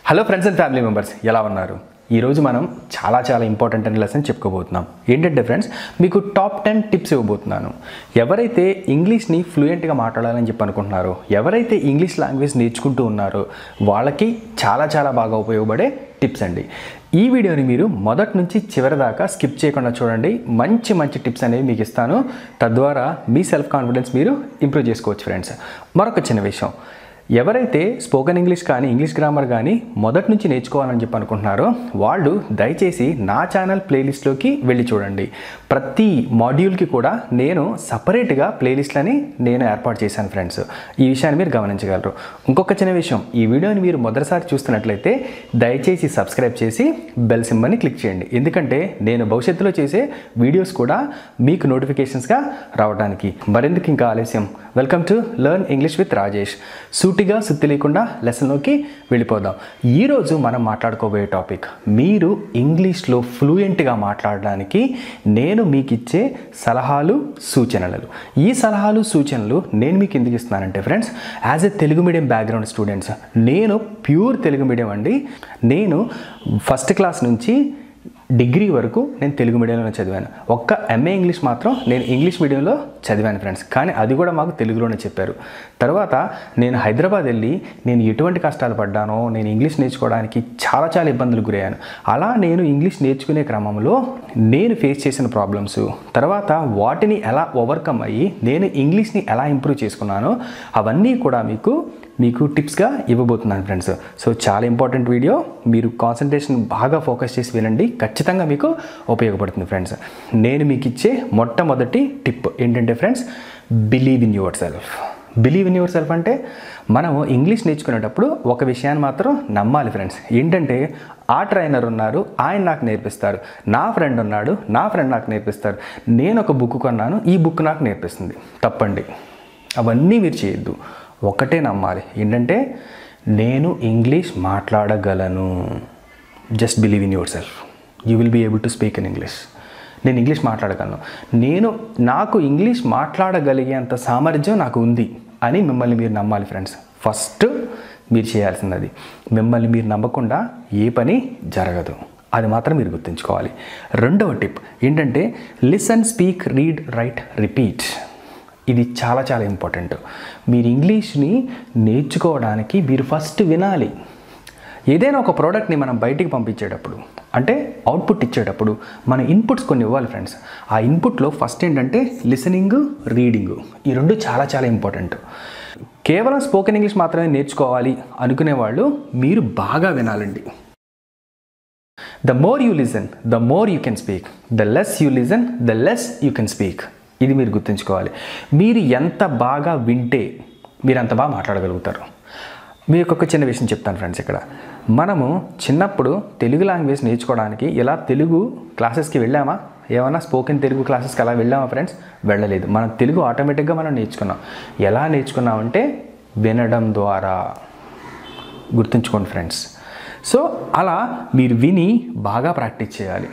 Hello friends and family members, ఎలా ఉన్నారు? ఈరోజు మనం చాలా ఇంపార్టెంట్ అయిన లెసన్ చెప్పుకోబోతున్నాం. ఏంటంటే ఫ్రెండ్స్, మీకు టాప్ 10 టిప్స్ ఇవ్వబోతున్నాను. ఎవరైతే ఇంగ్లీష్ని ఫ్లూయెంట్గా మాట్లాడాలని చెప్పి అనుకుంటున్నారో, ఎవరైతే ఇంగ్లీష్ లాంగ్వేజ్ నేర్చుకుంటూ ఉన్నారో వాళ్ళకి చాలా బాగా ఉపయోగపడే టిప్స్ అండి. ఈ వీడియోని మీరు మొదటి నుంచి చివరి దాకా స్కిప్ చేయకుండా చూడండి. మంచి టిప్స్ అనేవి మీకు ఇస్తాను. తద్వారా మీ సెల్ఫ్ కాన్ఫిడెన్స్ మీరు ఇంప్రూవ్ చేసుకోవచ్చు ఫ్రెండ్స్. మరొక చిన్న విషయం, ఎవరైతే స్పోకెన్ ఇంగ్లీష్ కానీ ఇంగ్లీష్ గ్రామర్ కానీ మొదటి నుంచి నేర్చుకోవాలని చెప్పి అనుకుంటున్నారో వాళ్ళు దయచేసి నా ఛానల్ ప్లేలిస్ట్లోకి వెళ్ళి చూడండి. ప్రతి మాడ్యూల్కి కూడా నేను సపరేట్గా ప్లేలిస్ట్లని నేను ఏర్పాటు చేశాను ఫ్రెండ్స్. ఈ విషయాన్ని మీరు గమనించగలరు. ఇంకొక చిన్న విషయం, ఈ వీడియోని మీరు మొదటిసారి చూస్తున్నట్లయితే దయచేసి సబ్స్క్రైబ్ చేసి బెల్ సింబల్ని క్లిక్ చేయండి. ఎందుకంటే నేను భవిష్యత్తులో చేసే వీడియోస్ కూడా మీకు నోటిఫికేషన్స్గా రావడానికి. మరెందుకు ఇంకా ఆలస్యం, welcome to learn English with Rajesh. సూటిగా సుత్తి లేకుండా లెసన్లోకి వెళ్ళిపోదాం. ఈరోజు మనం మాట్లాడుకోబోయే టాపిక్, మీరు ఇంగ్లీష్లో ఫ్లూయెంట్గా మాట్లాడడానికి నేను మీకు ఇచ్చే సలహాలు సూచనలు. ఈ సలహాలు సూచనలు నేను మీకు ఎందుకు ఇస్తున్నానంటే friends, as a Telugu medium background students, నేను ప్యూర్ తెలుగు మీడియం అండి. నేను ఫస్ట్ క్లాస్ నుంచి డిగ్రీ వరకు నేను తెలుగు మీడియంలో చదివాను. ఒక్క ఎంఏ ఇంగ్లీష్ మాత్రం నేను ఇంగ్లీష్ మీడియంలో చదివాను ఫ్రెండ్స్. కానీ అది కూడా మాకు తెలుగులోనే చెప్పారు. తర్వాత నేను హైదరాబాద్ వెళ్ళి నేను ఎటువంటి కష్టాలు పడ్డానో, నేను ఇంగ్లీష్ నేర్చుకోవడానికి చాలా ఇబ్బందులు గురయ్యాను. అలా నేను ఇంగ్లీష్ నేర్చుకునే క్రమంలో నేను ఫేస్ చేసిన ప్రాబ్లమ్స్, తర్వాత వాటిని ఎలా ఓవర్కమ్ అయ్యి నేను ఇంగ్లీష్ని ఎలా ఇంప్రూవ్ చేసుకున్నానో అవన్నీ కూడా మీకు టిప్స్గా ఇవ్వబోతున్నాను ఫ్రెండ్స్. సో చాలా ఇంపార్టెంట్ వీడియో, మీరు కాన్సన్ట్రేషన్ బాగా ఫోకస్ చేసి వినండి. ఖచ్చితంగా మీకు ఉపయోగపడుతుంది ఫ్రెండ్స్. నేను మీకు ఇచ్చే మొట్టమొదటి టిప్ ఏంటంటే friends, believe in your self. Believe in your self అంటే మనం ఇంగ్లీష్ నేర్చుకునేటప్పుడు ఒక విషయాన్ని మాత్రం నమ్మాలి ఫ్రెండ్స్. ఏంటంటే ఆ ట్రైనర్ ఉన్నారు, ఆయన నాకు నేర్పిస్తారు. నా ఫ్రెండ్ ఉన్నాడు, నా ఫ్రెండ్ నాకు నేర్పిస్తారు. నేను ఒక బుక్ కొన్నాను, ఈ బుక్ నాకు నేర్పిస్తుంది. తప్పండి, అవన్నీ మీరు చేయొద్దు. ఒకటే నమ్మాలి, ఏంటంటే నేను ఇంగ్లీష్ మాట్లాడగలను. Just believe in yourself, you will be able to speak in English. నేను ఇంగ్లీష్ మాట్లాడగలను, నాకు ఇంగ్లీష్ మాట్లాడగలిగేంత సామర్థ్యం నాకు ఉంది అని మిమ్మల్ని మీరు నమ్మాలి ఫ్రెండ్స్. ఫస్ట్ మీరు చేయాల్సింది. మిమ్మల్ని మీరు నమ్మకుండా ఏ పని జరగదు, అది మాత్రం మీరు గుర్తుంచుకోవాలి. రెండవ టిప్ ఏంటంటే, listen, speak, read, right, repeat. ఇది చాలా ఇంపార్టెంట్. మీరు ఇంగ్లీష్ని నేర్చుకోవడానికి మీరు ఫస్ట్ వినాలి. ఏదైనా ఒక ప్రోడక్ట్ని మనం బయటికి పంపించేటప్పుడు, అంటే అవుట్పుట్ ఇచ్చేటప్పుడు మన ఇన్పుట్స్ కొన్ని ఇవ్వాలి ఫ్రెండ్స్. ఆ ఇన్పుట్లో ఫస్ట్ ఏంటంటే లిసనింగ్, రీడింగ్. ఈ రెండు చాలా ఇంపార్టెంట్. కేవలం స్పోకెన్ ఇంగ్లీష్ మాత్రమే నేర్చుకోవాలి అనుకునే వాళ్ళు మీరు బాగా వినాలండి. The more you listen, the more you can speak. The less you listen, the less you can speak. ఇది మీరు గుర్తుంచుకోవాలి. మీరు ఎంత బాగా వింటే మీరు అంత బాగా మాట్లాడగలుగుతారు. మీకు ఒక చిన్న విషయం చెప్తాను ఫ్రెండ్స్. ఇక్కడ మనము చిన్నప్పుడు తెలుగు లాంగ్వేజ్ నేర్చుకోవడానికి ఇలా తెలుగు క్లాసెస్కి వెళ్ళామా? ఏమైనా స్పోకెన్ తెలుగు క్లాసెస్కి అలా వెళ్ళామా ఫ్రెండ్స్? వెళ్ళలేదు. మనం తెలుగు ఆటోమేటిక్గా మనం నేర్చుకున్నాం. ఎలా నేర్చుకున్నామంటే వినడం ద్వారా. గుర్తుంచుకోండి ఫ్రెండ్స్. సో అలా మీరు విని బాగా ప్రాక్టీస్ చేయాలి.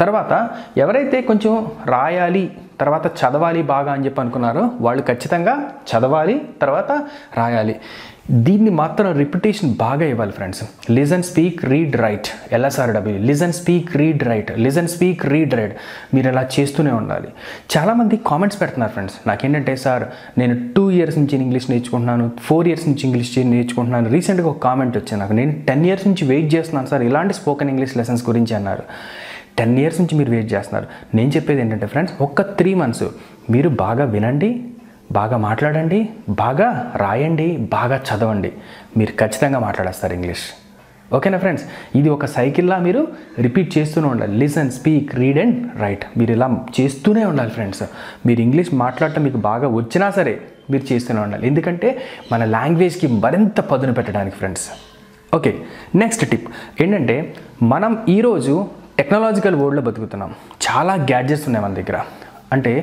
తర్వాత ఎవరైతే కొంచెం రాయాలి, తర్వాత చదవాలి బాగా అని చెప్పి అనుకున్నారో వాళ్ళు ఖచ్చితంగా చదవాలి, తర్వాత రాయాలి. దీన్ని మాత్రం రిపిటేషన్ బాగా ఇవ్వాలి friends. Listen, speak, read, right. LSRW. Listen, speak, read, right. Listen, speak, read, right. మీరు అలా చేస్తూనే ఉండాలి. చాలామంది కామెంట్స్ పెడుతున్నారు ఫ్రెండ్స్. నాకేంటంటే, సార్ నేను 2 years నుంచి ఇంగ్లీష్ నేర్చుకుంటున్నాను, 4 years నుంచి ఇంగ్లీష్ నేర్చుకుంటున్నాను. రీసెంట్గా ఒక కామెంట్ వచ్చింది నాకు, నేను 10 years నుంచి వెయిట్ చేస్తున్నాను సార్ ఇలాంటి స్పోకెన్ ఇంగ్లీష్ లెసన్స్ గురించి అన్నారు. 10 years నుంచి మీరు వెయిట్ చేస్తున్నారు. నేను చెప్పేది ఏంటంటే ఫ్రెండ్స్, ఒక్క 3 months మీరు బాగా వినండి, బాగా మాట్లాడండి, బాగా రాయండి, బాగా చదవండి. మీరు ఖచ్చితంగా మాట్లాడేస్తారు ఇంగ్లీష్. ఓకేనా ఫ్రెండ్స్? ఇది ఒక సైకిల్లా మీరు రిపీట్ చేస్తూనే ఉండాలి. Listen, speak, read and right. మీరు ఇలా చేస్తూనే ఉండాలి ఫ్రెండ్స్. మీరు ఇంగ్లీష్ మాట్లాడటం మీకు బాగా వచ్చినా సరే మీరు చేస్తూనే ఉండాలి. ఎందుకంటే మన లాంగ్వేజ్కి మరింత పదును పెట్టడానికి ఫ్రెండ్స్. ఓకే, నెక్స్ట్ టిప్ ఏంటంటే, మనం ఈరోజు టెక్నాలజికల్ వరల్డ్లో బతుకుతున్నాం. చాలా గ్యాడ్జెట్స్ ఉన్నాయి మన దగ్గర. అంటే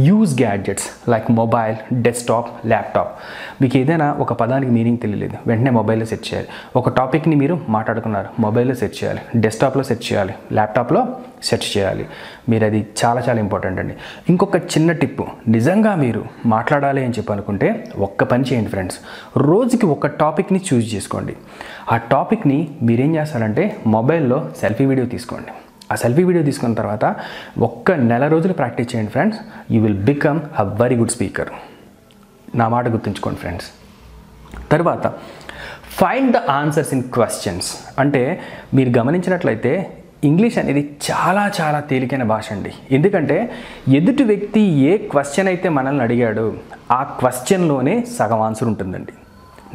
use gadgets like mobile, desktop, laptop. మీకు ఏదైనా ఒక పదానికి మీనింగ్ తెలియలేదు, వెంటనే మొబైల్లో సెర్చ్ చేయాలి. ఒక టాపిక్ని మీరు మాట్లాడుకున్నారు, మొబైల్లో సెర్చ్ చేయాలి, డెస్క్టాప్లో సెర్చ్ చేయాలి, ల్యాప్టాప్లో సెర్చ్ చేయాలి. మీరు అది చాలా చాలా ఇంపార్టెంట్ అండి. ఇంకొక చిన్న టిప్పు, నిజంగా మీరు మాట్లాడాలి అని చెప్పి అనుకుంటే ఒక్క పని చేయండి ఫ్రెండ్స్, రోజుకి ఒక టాపిక్ని చూస్ చేసుకోండి. ఆ టాపిక్ని మీరేం చేస్తారంటే మొబైల్లో సెల్ఫీ వీడియో తీసుకోండి. ఆ సెల్ఫీ వీడియో తీసుకున్న తర్వాత ఒక్క నెల రోజులు ప్రాక్టీస్ చేయండి friends, you will become a very good speaker. నా మాట గుర్తుంచుకోండి ఫ్రెండ్స్. తర్వాత find the answers in questions. అంటే మీరు గమనించినట్లయితే ఇంగ్లీష్ అనేది చాలా చాలా తేలికైన భాష అండి. ఎందుకంటే ఎదుటి వ్యక్తి ఏ క్వశ్చన్ అయితే మనల్ని అడిగాడో ఆ క్వశ్చన్లోనే సగం ఆన్సర్ ఉంటుందండి.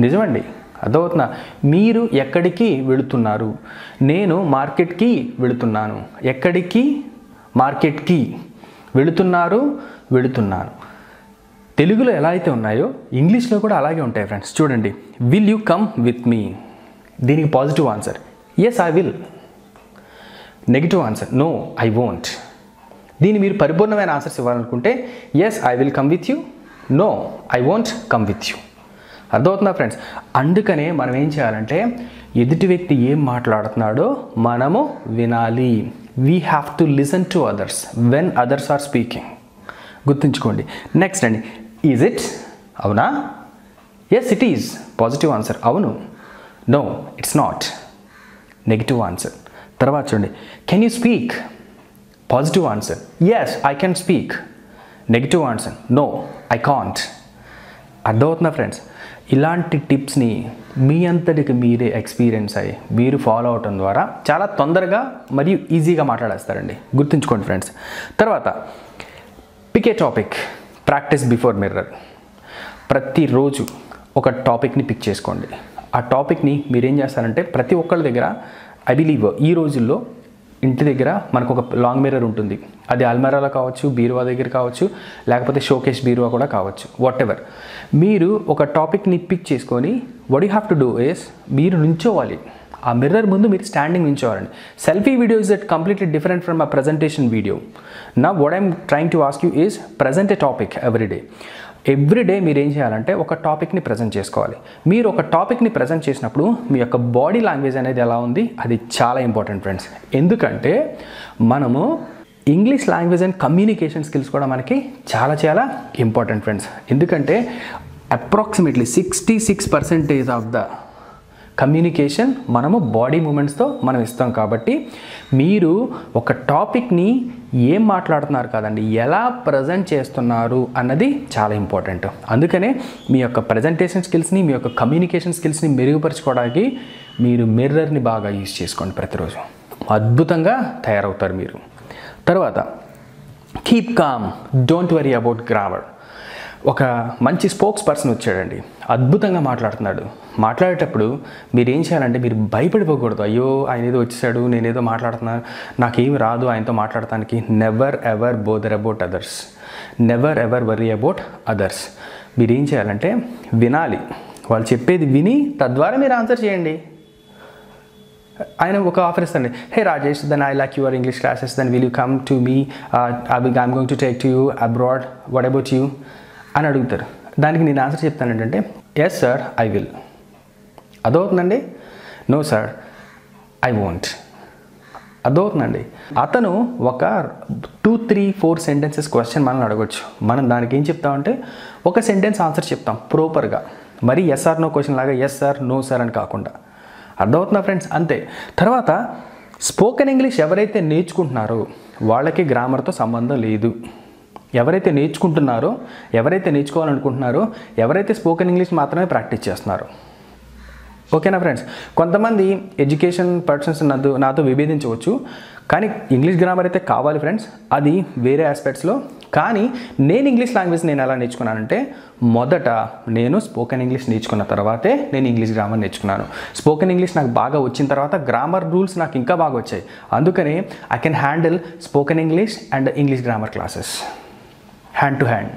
నిజమండి, అర్థమవుతుందా? మీరు ఎక్కడికి వెళుతున్నారు? నేను మార్కెట్కి వెళుతున్నాను. ఎక్కడికి? మార్కెట్కి. వెళుతున్నాను. తెలుగులో ఎలా అయితే ఉన్నాయో ఇంగ్లీష్లో కూడా అలాగే ఉంటాయి ఫ్రెండ్స్. చూడండి, will you come with me? దీనికి positive answer yes I will. Negative answer no I won't. దీన్ని మీరు పరిపూర్ణమైన ఆన్సర్స్ ఇవ్వాలనుకుంటే yes I will come with you, no I won't come with you. అర్థమవుతుందా ఫ్రెండ్స్? అందుకనే మనం ఏం చేయాలంటే ఎదుటి వ్యక్తి ఏం మాట్లాడుతున్నాడో మనము వినాలి. We have to listen to others when others are speaking. గుర్తుంచుకోండి. నెక్స్ట్ అండి, ఈజ్ ఇట్? అవునా? Yes it is. Positive answer అవును. No it's not. Negative answer. తర్వాత చూడండి, can you speak? Positive answer yes I can speak. Negative answer no I can't. అర్థమవుతుందా friends? ఇలాంటి టిప్స్ని మీ అంతటికి మీరే ఎక్స్పీరియన్స్ అయ్యి మీరు ఫాలో అవటం ద్వారా చాలా తొందరగా మరియు ఈజీగా మాట్లాడేస్తారండి. గుర్తుంచుకోండి ఫ్రెండ్స్. తర్వాత pick a topic, practice before mirror. ప్రతిరోజు ఒక టాపిక్ని పిక్ చేసుకోండి. ఆ టాపిక్ని మీరేం చేస్తారంటే ప్రతి ఒక్కళ్ళ దగ్గర ఐ బిలీవ్ ఈ రోజుల్లో ఇంటి దగ్గర మనకు ఒక లాంగ్ మిర్రర్ ఉంటుంది. అది అల్మారాలో కావచ్చు, బీరువా దగ్గర కావచ్చు, లేకపోతే షోకేస్ బీరువా కూడా కావచ్చు, వాట్ ఎవర్. మీరు ఒక టాపిక్ని పిక్ చేసుకొని what you have to do is మీరు నుంచోవాలి. ఆ మిర్రర్ ముందు మీరు స్టాండింగ్ నుంచోవాలండి. Selfie video is that completely different from a presentation video. నా what I'm trying to ask you is present a topic everyday మీరు ఏం చేయాలంటే ఒక టాపిక్ని ప్రజెంట్ చేసుకోవాలి. మీరు ఒక టాపిక్ని ప్రజెంట్ చేసినప్పుడు మీ యొక్క బాడీ లాంగ్వేజ్ అనేది ఎలా ఉంది అది చాలా ఇంపార్టెంట్ ఫ్రెండ్స్. ఎందుకంటే మనము English language and communication skills కూడా మనకి చాలా చాలా ఇంపార్టెంట్ ఫ్రెండ్స్. ఎందుకంటే అప్రాక్సిమేట్లీ 66% ఆఫ్ ద కమ్యూనికేషన్ మనము బాడీ మూమెంట్స్తో మనం ఇస్తాం. కాబట్టి మీరు ఒక టాపిక్ని ఏం మాట్లాడుతున్నారు కాదండి, ఎలా ప్రజెంట్ చేస్తున్నారు అన్నది చాలా ఇంపార్టెంట్. అందుకనే మీ యొక్క ప్రజెంటేషన్ స్కిల్స్ని, మీ యొక్క కమ్యూనికేషన్ స్కిల్స్ని మెరుగుపరచుకోవడానికి మీరు మిర్రర్ని బాగా యూజ్ చేసుకోండి. ప్రతిరోజు అద్భుతంగా తయారవుతారు మీరు. తర్వాత keep com, don't worry about grammar. ఒక మంచి స్పోక్స్ పర్సన్ వచ్చాడండి, అద్భుతంగా మాట్లాడుతున్నాడు. మాట్లాడేటప్పుడు మీరు ఏం చేయాలంటే మీరు భయపడిపోకూడదు. అయ్యో ఆయన ఏదో వచ్చేసాడు, నేనేదో మాట్లాడుతున్నాను, నాకేమి రాదు ఆయనతో మాట్లాడటానికి. Never ever bother about others, never ever worry about others. మీరు ఏం చేయాలంటే వినాలి, వాళ్ళు చెప్పేది విని తద్వారా మీరు ఆన్సర్ చేయండి. ఆయన ఒక ఆఫర్ ఇస్తాండి, hey Rajesh, then I like your English classes, then will you come to me, I'm going to take to you abroad, what about you అని అడుగుతారు. దానికి నేను ఆన్సర్ చెప్తాను ఏంటంటే ఎస్ సార్ ఐ విల్. అదవుతుందండి. No sir I won't. అదవుతుందండి. అతను ఒక 2, 3, 4 సెంటెన్సెస్ క్వశ్చన్ మనం అడగొచ్చు. మనం దానికి ఏం చెప్తామంటే ఒక సెంటెన్స్ ఆన్సర్ చెప్తాం ప్రాపర్గా. మరి ఎస్ ఆర్ నో క్వశ్చన్ లాగా ఎస్ సార్ నో సార్ అని కాకుండా. అర్థమవుతుందా ఫ్రెండ్స్? అంతే. తర్వాత స్పోకెన్ ఇంగ్లీష్ ఎవరైతే నేర్చుకుంటున్నారో వాళ్ళకి గ్రామర్తో సంబంధం లేదు. ఎవరైతే నేర్చుకుంటున్నారో, ఎవరైతే నేర్చుకోవాలనుకుంటున్నారో, ఎవరైతే స్పోకెన్ ఇంగ్లీష్ మాత్రమే ప్రాక్టీస్ చేస్తున్నారో, ఓకేనా ఫ్రెండ్స్? కొంతమంది ఎడ్యుకేషన్ పర్సన్స్ నాతో విభేదించవచ్చు, కానీ ఇంగ్లీష్ గ్రామర్ అయితే కావాలి ఫ్రెండ్స్, అది వేరే ఆస్పెక్ట్స్లో. కానీ నేను ఇంగ్లీష్ లాంగ్వేజ్ నేను ఎలా నేర్చుకున్నానంటే మొదట నేను స్పోకెన్ ఇంగ్లీష్ నేర్చుకున్న తర్వాతే నేను ఇంగ్లీష్ గ్రామర్ నేర్చుకున్నాను. స్పోకెన్ ఇంగ్లీష్ నాకు బాగా వచ్చిన తర్వాత గ్రామర్ రూల్స్ నాకు ఇంకా బాగా వచ్చాయి. అందుకనే I can handle spoken English and English grammar classes hand to hand.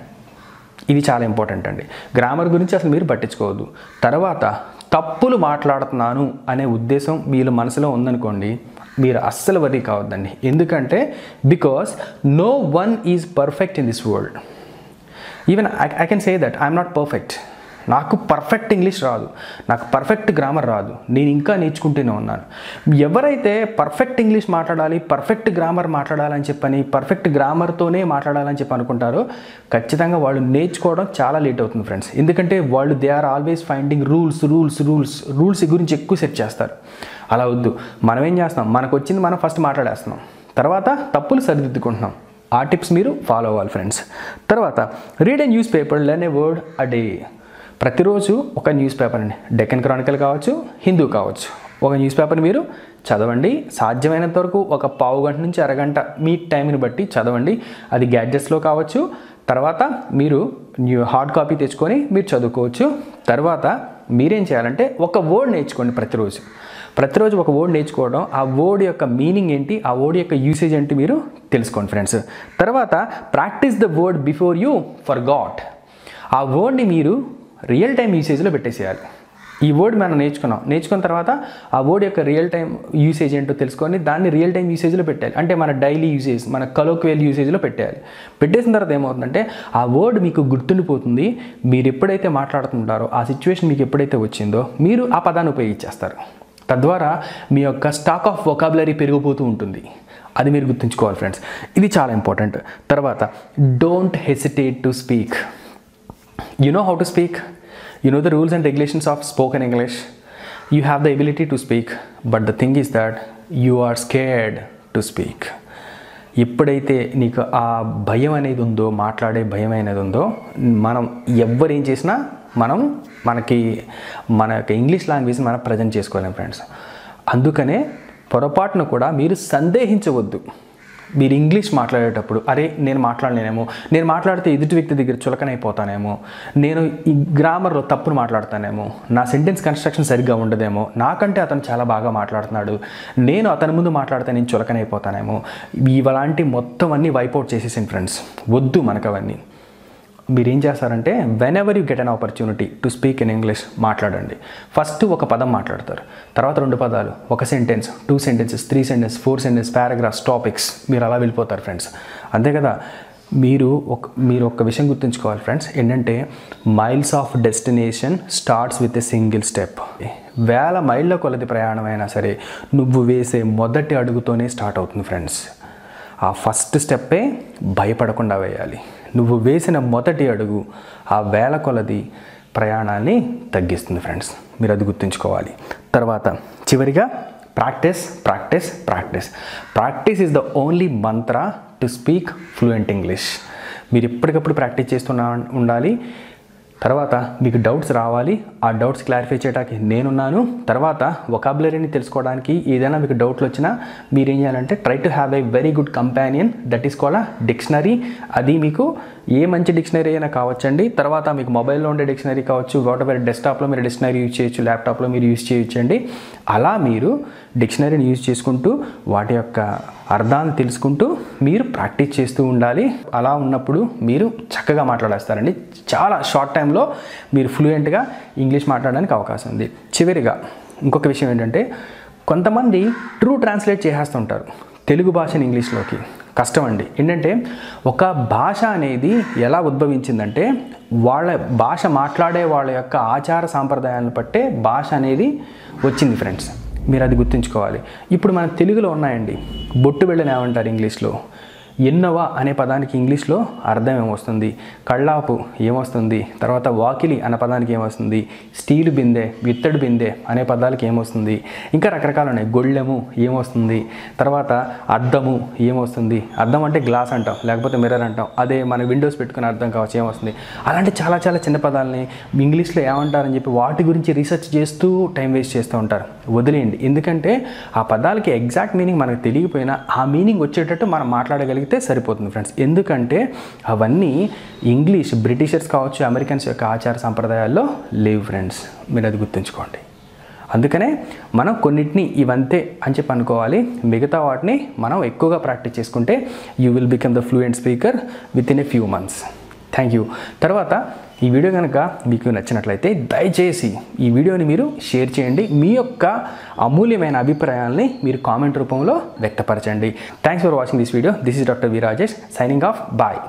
ఇవి చాలా ఇంపార్టెంట్ అండి. గ్రామర్ గురించి అసలు మీరు పట్టించుకోవద్దు. తర్వాత తప్పులు మాట్లాడుతున్నాను అనే ఉద్దేశం వీళ్ళ మనసులో ఉందనుకోండి, మీరు అస్సలు వర్రీ కావద్దండి. ఎందుకంటే because no one is perfect in this world. Even I can say that I'm not perfect. నాకు పర్ఫెక్ట్ ఇంగ్లీష్ రాదు, నాకు పర్ఫెక్ట్ గ్రామర్ రాదు, నేను ఇంకా నేర్చుకుంటూనే ఉన్నాను. ఎవరైతే పర్ఫెక్ట్ ఇంగ్లీష్ మాట్లాడాలి, పర్ఫెక్ట్ గ్రామర్ మాట్లాడాలని చెప్పని, పర్ఫెక్ట్ గ్రామర్తోనే మాట్లాడాలని చెప్పి అనుకుంటారో ఖచ్చితంగా వాళ్ళు నేర్చుకోవడం చాలా లేట్ అవుతుంది ఫ్రెండ్స్. ఎందుకంటే వాళ్ళు they are always finding rules గురించి ఎక్కువ సెట్ చేస్తారు. అలా వద్దు. మనం ఏం చేస్తున్నాం, మనకు వచ్చింది మనం ఫస్ట్ మాట్లాడేస్తున్నాం, తర్వాత తప్పులు సరిదిద్దుకుంటున్నాం. ఆ టిప్స్ మీరు ఫాలో అవ్వాలి ఫ్రెండ్స్. తర్వాత read A news paper, learn A word a day. ప్రతిరోజు ఒక న్యూస్ పేపర్ అండి, డెక్కన్ క్రానికల్ కావచ్చు, హిందూ కావచ్చు, ఒక న్యూస్ పేపర్ మీరు చదవండి. సాధ్యమైనంత వరకు ఒక పావు గంట నుంచి అరగంట మీ టైంని బట్టి చదవండి. అది గ్యాడ్జెట్స్లో కావచ్చు. తర్వాత మీరు హార్డ్ కాపీ తెచ్చుకొని మీరు చదువుకోవచ్చు. తర్వాత మీరేం చేయాలంటే ఒక వర్డ్ నేర్చుకోండి. ప్రతిరోజు ఒక వర్డ్ నేర్చుకోవడం, ఆ వర్డ్ యొక్క మీనింగ్ ఏంటి, ఆ వర్డ్ యొక్క యూసేజ్ ఏంటి మీరు తెలుసుకోండి ఫ్రెండ్స్. తర్వాత practice the word before you forgot. ఆ వర్డ్ని మీరు రియల్ టైం యూసేజ్లో పెట్టేసేయాలి. ఈ వర్డ్ మనం నేర్చుకున్న తర్వాత ఆ వర్డ్ యొక్క రియల్ టైం యూసేజ్ ఏంటో తెలుసుకొని దాన్ని రియల్ టైం యూసేజ్లో పెట్టాలి. అంటే మన డైలీ యూసేజ్, మన కలోక్వియల్ యూసేజ్లో పెట్టేయాలి. పెట్టేసిన తర్వాత ఏమవుతుందంటే ఆ వర్డ్ మీకు గుర్తుండిపోతుంది. మీరు ఎప్పుడైతే మాట్లాడుతుంటారో ఆ సిచ్యువేషన్ మీకు ఎప్పుడైతే వచ్చిందో మీరు ఆ పదాన్ని ఉపయోగించేస్తారు. తద్వారా మీ యొక్క స్టాక్ ఆఫ్ వొకాబులరీ పెరిగిపోతూ ఉంటుంది. అది మీరు గుర్తుంచుకోవాలి ఫ్రెండ్స్. ఇది చాలా ఇంపార్టెంట్. తర్వాత don't hesitate to speak. You know how to speak, you know the rules and regulations of spoken English, you have the ability to speak, but the thing is that you are scared to speak. ఎప్పుడైతే నీకు ఆ భయం అనేది ఉందో, మాట్లాడే భయం అనేది ఉందో, మనం ఎవరేం చేసినా మన యొక్క ఇంగ్లీష్ లాంగ్వేజ్ని మనం ప్రజెంట్ చేసుకోలేం ఫ్రెండ్స్. అందుకనే పొరపాటును కూడా మీరు సందేహించవద్దు. మీరు ఇంగ్లీష్ మాట్లాడేటప్పుడు అరే నేను మాట్లాడలేనేమో, నేను మాట్లాడితే ఎదుటి వ్యక్తి దగ్గర చులకనైపోతానేమో, నేను ఈ గ్రామర్లో తప్పును మాట్లాడతానేమో, నా సెంటెన్స్ కన్స్ట్రక్షన్ సరిగ్గా ఉండదేమో, నాకంటే అతను చాలా బాగా మాట్లాడుతున్నాడు, నేను అతని ముందు మాట్లాడితే నేను చులకనైపోతానేమో, ఇలాంటి మొత్తం అన్నీ వైపౌట్ చేసేసాను ఫ్రెండ్స్. వద్దు మనకు అవన్నీ. మీరు ఏం చేస్తారంటే when ever you get an opportunity to speak in English మాట్లాడండి. ఫస్ట్ ఒక పదం మాట్లాడతారు, తర్వాత 2 పదాలు, ఒక sentence, 2 sentences, 3 sentence, 4 sentence, paragraphs, topics, మీరు అలా వెళ్ళిపోతారు ఫ్రెండ్స్. అంతే కదా. మీరు ఒక విషయం గుర్తుంచుకోవాలి ఫ్రెండ్స్, ఏంటంటే miles of destination starts with a single step. 1000 మైళ్ళ కొలది ప్రయాణం అయినా సరే నువ్వు వేసే మొదటి అడుగుతోనే స్టార్ట్ అవుతుంది ఫ్రెండ్స్. ఆ ఫస్ట్ స్టెప్పే భయపడకుండా వేయాలి. నువ్వు వేసిన మొదటి అడుగు ఆ 1000 కొలది ప్రయాణాన్ని తగ్గిస్తుంది ఫ్రెండ్స్. మీరు అది గుర్తుంచుకోవాలి. తర్వాత చివరిగా practice is the only Mantra to speak fluent English. మీరు ఎప్పటికప్పుడు ప్రాక్టీస్ చేస్తూనే ఉండాలి. తర్వాత మీకు డౌట్స్ రావాలి, ఆ డౌట్స్ క్లారిఫై చేయడానికి నేనున్నాను. తర్వాత వొకాబులరీని తెలుసుకోవడానికి ఏదైనా మీకు డౌట్లు వచ్చినా మీరు ఏం చేయాలంటే try to have a very good companion, that is called dictionary. అది మీకు ఏ మంచి డిక్షనరీ అయినా కావచ్చండి. తర్వాత మీకు మొబైల్లో ఉండే డిక్షనరీ కావచ్చు, వాటెవర్ డెస్క్టాప్లో మీరు డిక్షనరీ యూజ్ చేయొచ్చు, ల్యాప్టాప్లో మీరు యూజ్ చేయొచ్చండి. అలా మీరు డిక్షనరీని యూజ్ చేసుకుంటూ వాటి యొక్క అర్థాన్ని తెలుసుకుంటూ మీరు ప్రాక్టీస్ చేస్తూ ఉండాలి. అలా ఉన్నప్పుడు మీరు చక్కగా మాట్లాడేస్తారండి. చాలా షార్ట్ టైంలో మీరు ఫ్లూయెంట్గా ఇంగ్లీష్ మాట్లాడడానికి అవకాశం ఉంది. చివరిగా ఇంకొక విషయం ఏంటంటే కొంతమంది ట్రూ ట్రాన్స్లేట్ చేసేస్తుంటారు తెలుగు భాషని ఇంగ్లీష్లోకి. కష్టం అండి. ఏంటంటే ఒక భాష అనేది ఎలా ఉద్భవించిందంటే వాళ్ళ భాష మాట్లాడే వాళ్ళ యొక్క ఆచార సాంప్రదాయాలను బట్టే భాష అనేది వచ్చింది ఫ్రెండ్స్. మీరు అది గుర్తుంచుకోవాలి. ఇప్పుడు మన తెలుగులో ఉన్నాయండి, బొట్టు వెళ్ళని ఏమంటారు ఇంగ్లీష్లో, ఎన్నోవా అనే పదానికి ఇంగ్లీష్లో అర్థం ఏమొస్తుంది, కళ్ళాపు ఏమొస్తుంది, తర్వాత వాకిలి అనే పదానికి ఏమొస్తుంది, స్టీలు బిందె, విత్తడి బిందె అనే పదాలకి ఏమొస్తుంది, ఇంకా రకరకాలు ఉన్నాయి. గొళ్ళెము ఏమొస్తుంది, తర్వాత అద్దము ఏమొస్తుంది, అద్దం అంటే గ్లాస్ అంటాం, లేకపోతే మిర్రర్ అంటాం, అదే మన విండోస్ పెట్టుకుని అర్థం కావచ్చు ఏమొస్తుంది. అలాంటి చాలా చాలా చిన్న పదాలని ఇంగ్లీష్లో ఏమంటారని చెప్పి వాటి గురించి రీసెర్చ్ చేస్తూ టైం వేస్ట్ చేస్తూ ఉంటారు. వదిలేయండి. ఎందుకంటే ఆ పదాలకి ఎగ్జాక్ట్ మీనింగ్ మనకు తెలియకపోయినా ఆ మీనింగ్ వచ్చేటట్టు మనం మాట్లాడగలిగితే సరిపోతుంది ఫ్రెండ్స్. ఎందుకంటే అవన్నీ ఇంగ్లీష్ బ్రిటిషర్స్ కావచ్చు, అమెరికన్స్ యొక్క ఆచార సంప్రదాయాల్లో లేవు ఫ్రెండ్స్. మీరు అది గుర్తుంచుకోండి. అందుకనే మనం కొన్నిటిని ఇవంతే అని చెప్పి అనుకోవాలి, మిగతా వాటిని మనం ఎక్కువగా ప్రాక్టీస్ చేసుకుంటే you will become the fluent speaker with in a few months. Thank you. తర్వాత ఈ వీడియో కనుక మీకు నచ్చినట్లయితే దయచేసి ఈ వీడియోని మీరు షేర్ చేయండి. మీ యొక్క అమూల్యమైన అభిప్రాయాల్ని మీరు కామెంట్ రూపంలో వ్యక్తపరచండి. Thanks for watching this video. This is doctor V Rajesh signing off. Bye.